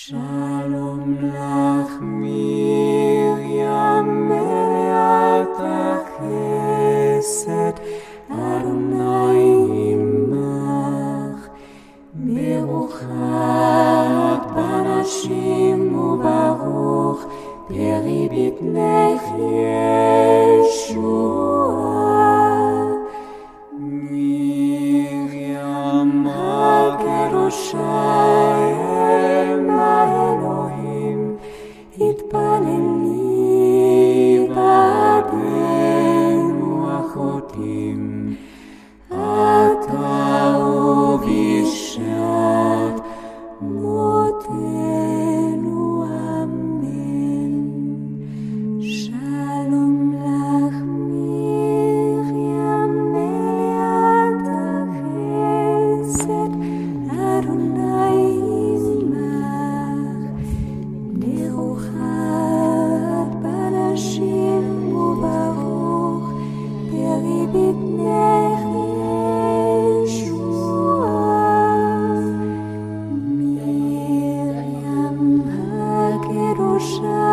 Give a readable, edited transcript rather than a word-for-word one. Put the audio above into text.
שלום לך מרים מלאת החסד, אדוני עמך, ברוכת בנשים וברוך פרי בטנך ישועה. מרים הקדושה אם האלוהים, התפללי בעדנו החוטאים, עתה ובשעת מותנו, אמן. שלום לך מרים מלאת החסד, אדוני עמך, ברוכת בנשים וברוך פרי בטנך ישועה. מרים הקדושה